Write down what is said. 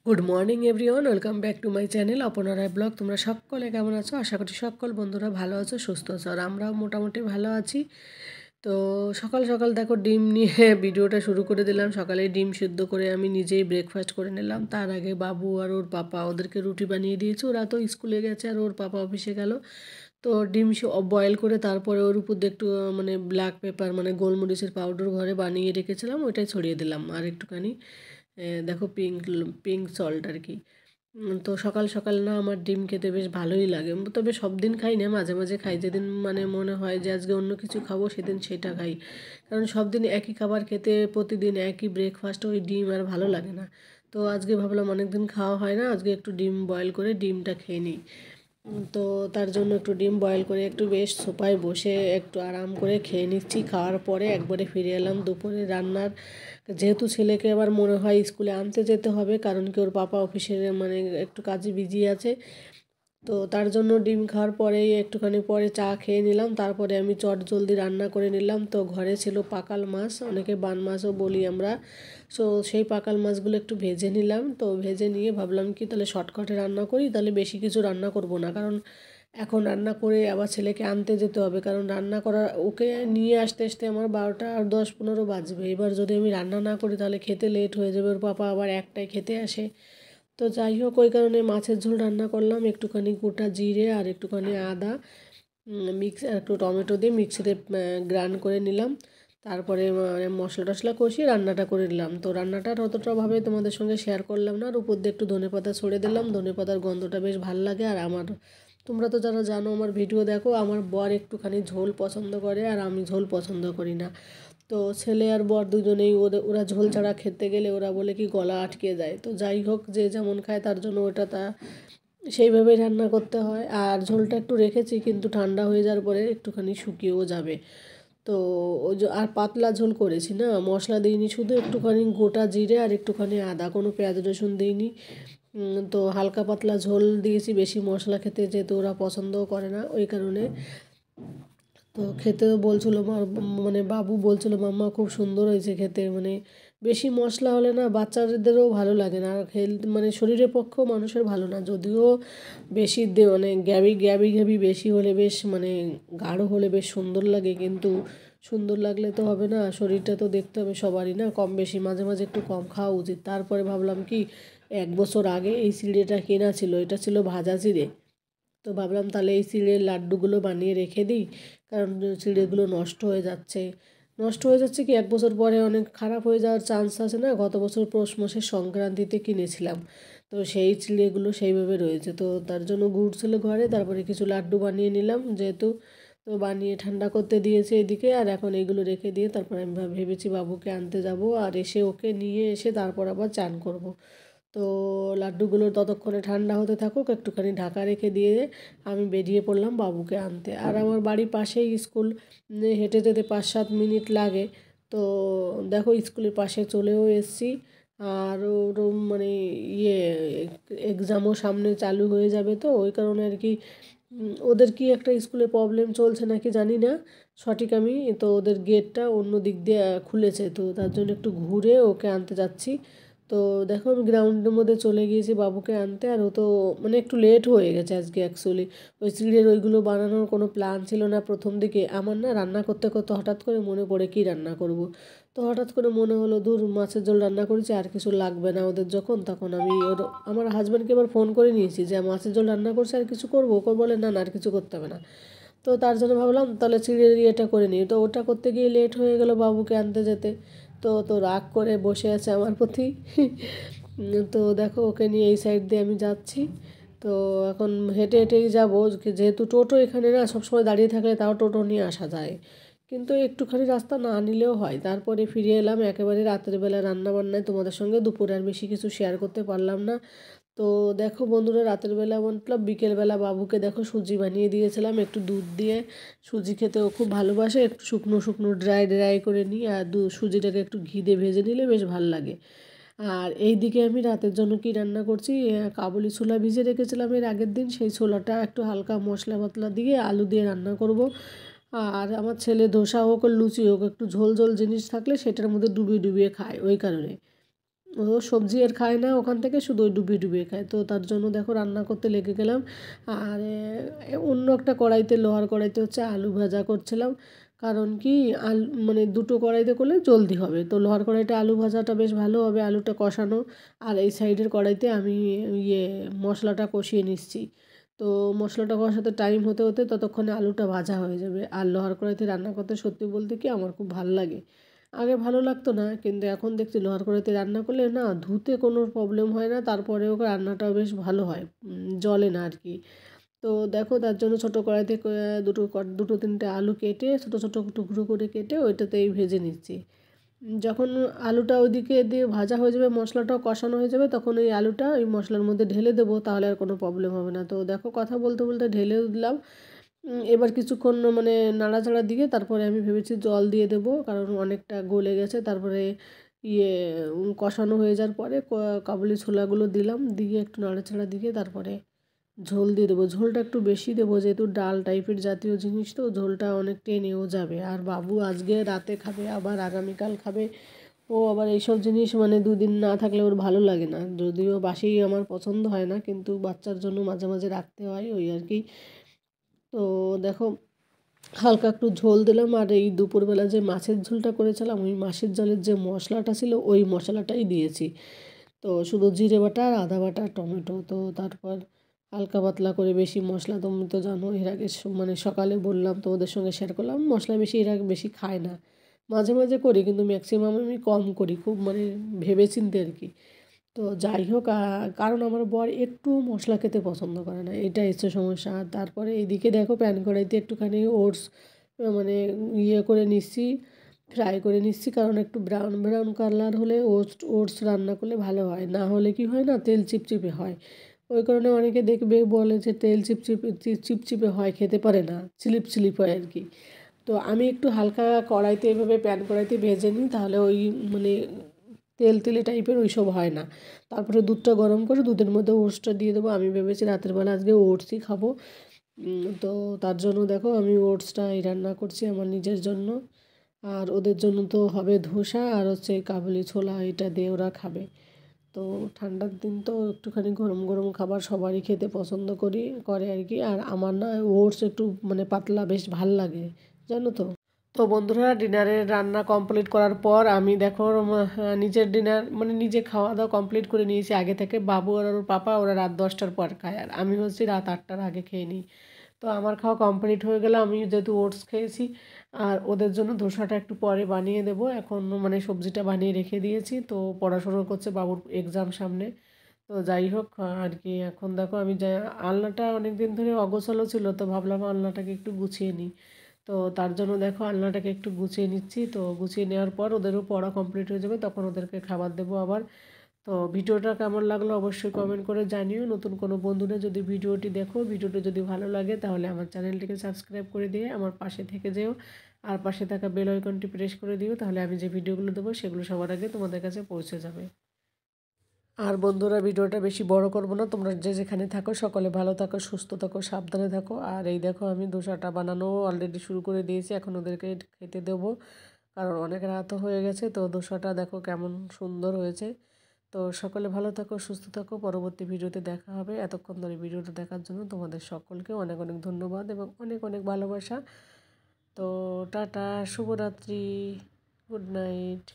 Good morning everyone, welcome back to my channel Aparna Roy blog. তোমরা সকলে কেমন আছো? আশা করি সকল বন্ধুরা ভালো আছো, সুস্থ আছো, আর আমরাও মোটামুটি ভালো আছি। তো সকাল সকাল দেখো ডিম নিয়ে ভিডিওটা শুরু করে দিলাম। সকালে ডিম সিদ্ধ করে আমি নিজেই ব্রেকফাস্ট করে নিলাম। তার আগে বাবু আর ওর পাপা ওদেরকে রুটি বানিয়ে দিয়েছে। ওরা তো স্কুলে গেছে আর ওর পাপা অফিসে গেল। তো ডিম বয়েল করে তারপরে ওর উপর দিয়ে একটু মানে ব্ল্যাক পেপার মানে গোলমরিচের পাউডার ঘরে বানিয়ে রেখেছিলাম, ওইটাই ছড়িয়ে দিলাম। আর একটুখানি দেখো পিঙ্ক পিঙ্ক সল্ট আর কি। তো সকাল সকাল না আমার ডিম খেতে বেশ ভালোই লাগে, তবে সব দিন খাই না, মাঝে মাঝে খাই। যেদিন মানে মনে হয় যে আজকে অন্য কিছু খাবো সেদিন সেটা খাই, কারণ সব দিন একই খাবার খেতে প্রতিদিন একই ব্রেকফাস্ট ওই ডিম আর ভালো লাগে না। তো আজকে ভাবলাম অনেক দিন খাওয়া হয় না, আজকে একটু ডিম বয়েল করে ডিমটা খেয়ে নিই। তো তার জন্য একটু ডিম বয়েল করে একটু বেশ সোফায় বসে একটু আরাম করে খেয়ে নিচ্ছি। খাওয়ার পরে একবারে ফিরে এলাম দুপুরে রান্নার, যেহেতু ছেলেকে আবার মনে হয় স্কুলে আনতে যেতে হবে, কারণ কি ওর পাপা অফিসের মানে একটু কাজে বিজি আছে। তো তার জন্য ডিম খাওয়ার পরেই একটুখানি পরে চা খেয়ে নিলাম। তারপরে আমি চট জলদি রান্না করে নিলাম। তো ঘরে ছিল পাকাল মাছ, অনেকে বান মাছও বলি আমরা। সো সেই পাকাল মাছগুলো একটু ভেজে নিলাম। তো ভেজে নিয়ে ভাবলাম কি তাহলে শর্টকাটে রান্না করি, তাহলে বেশি কিছু রান্না করব না, কারণ এখন রান্না করে আবার ছেলেকে আনতে যেতে হবে, কারণ রান্না করা ওকে নিয়ে আসতে আসতে আমার 12টা আর 10-15 বাজবে। এবার যদি আমি রান্না না করি তাহলে খেতে লেট হয়ে যাবে, ওর পাপা আবার একটাই খেতে আসে। তো যাই হোক, ওই কারণে মাছের ঝোল রান্না করলাম, একটুখানি গোটা জিরে আর একটুখানি আদা মিক্স একটু টমেটো দিয়ে মিক্সিতে গ্রাইন্ড করে নিলাম। তারপরে মশলা টশলা কষিয়ে রান্নাটা করে নিলাম। তো রান্নাটা অতটাভাবে তোমাদের সঙ্গে শেয়ার করলাম না। আর উপর দিয়ে একটু ধনেপাতা ছড়িয়ে দিলাম, ধনেপাতার গন্ধটা বেশ ভালো লাগে। আর আমার, তোমরা তো যারা জানো আমার ভিডিও দেখো, আমার বর একটুখানি ঝোল পছন্দ করে আর আমি ঝোল পছন্দ করি না। তো ছেলে আর বর দুজনেই ওরা ঝোল ছাড়া খেতে গেলে ওরা বলে কি গলা আটকে যায়। তো যাই হোক, যে যেমন খায় তার জন্য ওটা সেইভাবেই রান্না করতে হয়। আর ঝোলটা একটু রেখেছি, কিন্তু ঠান্ডা হয়ে যাওয়ার পরে একটুখানি শুকিয়েও যাবে। তো ওই যে আর পাতলা ঝোল করেছি না, মশলা দিইনি, শুধু একটুখানি গোটা জিরে আর একটুখানি আদা, কোনো পেঁয়াজ রসুন দিইনি। তো হালকা পাতলা ঝোল দিয়েছি, বেশি মশলা খেতে যেহেতু ওরা পছন্দও করে না, ওই কারণে। তো খেতেও বলছিলো মানে বাবু বলছিল মাম্মা খুব সুন্দর হয়েছে খেতে, মানে বেশি মশলা হলে না বাচ্চাদেরও ভালো লাগে না, আর হেলথ মানে শরীরের পক্ষেও মানুষের ভালো না। যদিও বেশি মানে গ্যাবি গ্যাবি গ্যাবি বেশি হলে বেশ মানে গাঢ় হলে বেশ সুন্দর লাগে, কিন্তু সুন্দর লাগলে তো হবে না, শরীরটা তো দেখতে হবে সবারই না, কম বেশি মাঝে মাঝে একটু কম খাওয়া উচিত। তারপরে ভাবলাম কি 1 বছর আগে এই চিড়েটা কেনা ছিল, এটা ছিল ভাজা চিড়ে। তো ভাবলাম তাহলে এই চিড়ের লাড্ডুগুলো বানিয়ে রেখে দিই, কারণ চিড়েগুলো নষ্ট হয়ে যাচ্ছে। নষ্ট হয়ে যাচ্ছে কি 1 বছর পরে অনেক খারাপ হয়ে যাওয়ার চান্স আছে না। গত বছর পৌষ মাসের সংক্রান্তিতে কিনেছিলাম, তো সেই চিড়েগুলো সেইভাবে রয়েছে। তো তার জন্য গুড় ছিল ঘরে, তারপরে কিছু লাড্ডু বানিয়ে নিলাম যেহেতু। তো বানিয়ে ঠান্ডা করতে দিয়েছে এদিকে, আর এখন এইগুলো রেখে দিয়ে তারপরে আমি ভেবেছি বাবুকে আনতে যাব, আর এসে ওকে নিয়ে এসে তারপর আবার চান করব। তো লাড্ডুগুলো ততক্ষণে ঠান্ডা হতে থাকুক, একটুখানি ঢাকা রেখে দিয়ে আমি বেরিয়ে পড়লাম বাবুকে আনতে। আর আমার বাড়ির পাশেই স্কুল, হেঁটে যেতে 5-7 মিনিট লাগে। তো দেখো স্কুলের পাশে চলেও এসেছি। আর ওর মানে ইয়ে এক্সামও সামনে চালু হয়ে যাবে, তো ওই কারণে আর কি ওদের কি একটা স্কুলে প্রবলেম চলছে নাকি জানি না সঠিক আমি। তো ওদের গেটটা অন্য দিক দিয়ে খুলেছে, তো তার জন্য একটু ঘুরে ওকে আনতে যাচ্ছি। তো দেখো আমি গ্রাউন্ডের মধ্যে চলে গিয়েছি বাবুকে আনতে, আর ও তো মানে একটু লেট হয়ে গেছে আজকে অ্যাকচুয়ালি। ওই চিড়ের ওইগুলো বানানোর কোনো প্ল্যান ছিল না প্রথম দিকে আমার, না রান্না করতে করতে হঠাৎ করে মনে পড়ে কী রান্না করব। তো হঠাৎ করে মনে হলো দূর মাছের ঝোল রান্না করেছি, আর কিছু লাগবে না ওদের যখন, তখন আমি আমার হাজব্যান্ডকে এবার ফোন করে নিয়েছি যে মাছের ঝোল রান্না করছে, আর কিছু করবো? ও বলে না না আর কিছু করতে হবে না। তো তার জন্য ভাবলাম তাহলে চিড়ের ইয়েটা করে নিই। তো ওটা করতে গিয়ে লেট হয়ে গেল বাবুকে আনতে যেতে। তো তো রাগ করে বসে আছে আমার প্রতি। তো দেখো ওকে নিয়ে এই সাইড দিয়ে আমি যাচ্ছি। তো এখন হেঁটে হেঁটেই যাবো, যেহেতু টোটো এখানে না সবসময় দাঁড়িয়ে থাকলে তাও টোটো নিয়ে আসা যায়, কিন্তু একটুখানি রাস্তা না নিলেও হয়। তারপরে ফিরে এলাম একেবারে রাতের বেলা রান্নাবান্নায়, তোমাদের সঙ্গে দুপুরে আর বেশি কিছু শেয়ার করতে পারলাম না। তো দেখো বন্ধুরা, রাতের বেলা মতলব বিকেলবেলা বাবুকে দেখো সুজি বানিয়ে দিয়েছিলাম একটু দুধ দিয়ে। সুজি খেতে ও খুব ভালোবাসে, একটু শুকনো শুকনো ড্রাই ড্রাই করে নিই, আর সুজিটাকে একটু ঘি দিয়ে ভেজে নিলে বেশ ভালো লাগে। আর এই দিকে আমি রাতের জন্য কি রান্না করছি, কাবুলি ছোলা ভিজে রেখেছিলাম এর আগের দিন, সেই ছোলাটা একটু হালকা মশলা পাতলা দিয়ে আলু দিয়ে রান্না করব। আর আমার ছেলে ধোসা হোক আর লুচি হোক একটু ঝোল ঝোল জিনিস থাকলে সেটার মধ্যে ডুবিয়ে ডুবিয়ে খায়, ওই কারণে। ও সবজি আর খায় না ওখান থেকে, শুধু ওই ডুবিয়ে ডুবিয়ে খায়। তো তার জন্য দেখো রান্না করতে লেগে গেলাম। আর অন্য একটা কড়াইতে, লোহার কড়াইতে হচ্ছে আলু ভাজা করছিলাম। কারণ কি মানে দুটো কড়াইতে করলে জলদি হবে। তো লোহার কড়াইতে আলু ভাজাটা বেশ ভালো হবে, আলুটা কষানো। আর এই সাইডের কড়াইতে আমি মশলাটা কষিয়ে নিচ্ছি। তো মশলাটা কষাতে টাইম হতে হতে ততক্ষণে আলুটা ভাজা হয়ে যাবে। আর লোহার কড়াইতে রান্না করতে সত্যি বলতে কি আমার খুব ভালো লাগে। আগে ভালো লাগতো না, কিন্তু এখন দেখছি লোহার কড়াইতে রান্না করলে না ধুতে কোনো প্রবলেম হয় না, তারপরেও রান্নাটাও বেশ ভালো হয়, জ্বলে না আর কি। তো দেখো তার জন্য ছোটো কড়াইতে দুটো তিনটে আলু কেটে ছোটো ছোটো টুকরো করে কেটে ওইটাতেই ভেজে নিচ্ছি। যখন আলুটা ওইদিকে দিয়ে ভাজা হয়ে যাবে, মশলাটাও কষানো হয়ে যাবে, তখন ওই আলুটা ওই মশলার মধ্যে ঢেলে দেবো, তাহলে আর কোনো প্রবলেম হবে না। তো দেখো কথা বলতে বলতে ঢেলেও দিলাম। এবার কিছুক্ষণ মানে নাড়াচাড়া দিয়ে তারপরে আমি ভেবেছি জল দিয়ে দেবো, কারণ অনেকটা গলে গেছে। তারপরে ইয়ে কষানো হয়ে যাওয়ার পরে কাবুলি ছোলাগুলো দিলাম, দিয়ে একটু নাড়াচাড়া দিয়ে তারপরে ঝোল দিয়ে দেবো। ঝোলটা একটু বেশি দেবো, যেহেতু ডাল টাইপের জাতীয় জিনিস, তো ঝোলটা অনেক টেনেও যাবে। আর বাবু আজকে রাতে খাবে, আবার আগামীকাল খাবে। ও আবার এইসব জিনিস মানে দুদিন না থাকলে ওর ভালো লাগে না। যদিও বাসি আমার পছন্দ হয় না, কিন্তু বাচ্চার জন্য মাঝে মাঝে রাখতে হয়, ওই আর কি। তো দেখো হালকা একটু ঝোল দিলাম। আর এই দুপুরবেলা যে মাছের ঝোলটা করেছিলাম, ওই মাছের ঝোলের যে মশলাটা ছিল ওই মশলাটাই দিয়েছি। তো শুধু জিরে বাটা আর আদা বাটা টমেটো। তো তারপর হালকা পাতলা করে, বেশি মশলা তুমি তো জানো, এর আগে মানে সকালে বললাম, তোমাদের সঙ্গে শেয়ার করলাম মশলা বেশি এর আগে বেশি খায় না। মাঝে মাঝে করি, কিন্তু ম্যাক্সিমাম আমি কম করি, খুব মানে ভেবে চিন্তে আর কি। তো যাই হোক, কারণ আমার বর একটু মশলা খেতে পছন্দ করে না, এটা হচ্ছে সমস্যা। আর তারপরে এদিকে দেখো প্যান কড়াইতে একটুখানি ওটস মানে করে নিচ্ছি, ফ্রাই করে নিচ্ছি। কারণ একটু ব্রাউন ব্রাউন কালার হলে ওটস রান্না করলে ভালো হয়, না হলে কি হয় না তেল চিপচিপে হয়। ওই কারণে অনেকে দেখবে বলে যে তেল চিপচিপে হয়, খেতে পারে না, স্লিপ স্লিপ হয় আর কি। তো আমি একটু হালকা কড়াইতে এভাবে প্যান কড়াইতে ভেজে নিই, তাহলে ওই মানে তেল তেলে টাইপের ওইসব হয় না। তারপরে দুধটা গরম করে দুধের মধ্যে ওটসটা দিয়ে দেবো। আমি ভেবেছি রাতের বেলা আজকে ওটসই খাবো। তো তার জন্য দেখো আমি ওটসটাই রান্না করছি আমার নিজের জন্য। আর ওদের জন্য তো হবে ধোসা আর হচ্ছে কাবুলি ছোলা, এটা দিয়ে ওরা খাবে। তো ঠান্ডার দিন তো একটুখানি গরম গরম খাবার সবারই খেতে পছন্দ করে আর কি। আর আমার না ওটস একটু মানে পাতলা বেশ ভাল লাগে, জানো তো। তো বন্ধুরা ডিনারের রান্না কমপ্লিট করার পর আমি দেখো নিজের ডিনার মানে নিজে খাওয়া দাওয়া কমপ্লিট করে নিয়েছি আগে থেকে। বাবু আর ওর পাপা ওরা রাত 10টার পর খায়, আর আমি হচ্ছে রাত 8টার আগে খেয়ে নিই। তো আমার খাওয়া কমপ্লিট হয়ে গেলে, আমি যেহেতু ওটস খেয়েছি, আর ওদের জন্য ধোসাটা একটু পরে বানিয়ে দেবো। এখন মানে সবজিটা বানিয়ে রেখে দিয়েছি। তো পড়াশুনো করছে, বাবুর এক্সাম সামনে। তো যাই হোক আর কি, এখন দেখো আমি আলনাটা অনেক দিন ধরে অগোছালো ছিল, তো ভাবলাম আলনাটাকে একটু গুছিয়ে নিই। তো তার জন্য দেখো আলনাটাকে একটু গুছিয়ে নিচ্ছি। তো গুছিয়ে নেওয়ার পর ওদেরও পড়া কমপ্লিট হয়ে যাবে, তখন ওদেরকে খাবার দেবো আবার। তো ভিডিওটা কেমন লাগলো অবশ্যই কমেন্ট করে জানিও। নতুন কোনো বন্ধুরা যদি ভিডিওটি দেখো, ভিডিওটি যদি ভালো লাগে তাহলে আমার চ্যানেলটিকে সাবস্ক্রাইব করে দিয়ে আমার পাশে থেকে যেও। আর পাশে থাকা বেল আইকনটি প্রেস করে দিও, তাহলে আমি যে ভিডিওগুলো দেবো সেগুলো সবার আগে তোমাদের কাছে পৌঁছে যাবে। আর বন্ধুরা ভিডিওটা বেশি বড় করব না, তোমরা যে যেখানে থাকো সকলে ভালো থাকো, সুস্থ থাকো, সাবধানে থাকো। আর এই দেখো আমি ধোসাটা বানানো অলরেডি শুরু করে দিয়েছি, এখন ওদেরকে খেতে দেবো, কারণ অনেক রাতও হয়ে গেছে। তো ধোসাটা দেখো কেমন সুন্দর হয়েছে। তো সকলে ভালো থাকো, সুস্থ থাকো, পরবর্তী ভিডিওতে দেখা হবে। এতক্ষণ ধরে ভিডিওটা দেখার জন্য তোমাদের সকলকে অনেক অনেক ধন্যবাদ এবং অনেক অনেক ভালোবাসা। তো টাটা, শুভরাত্রি, গুড নাইট।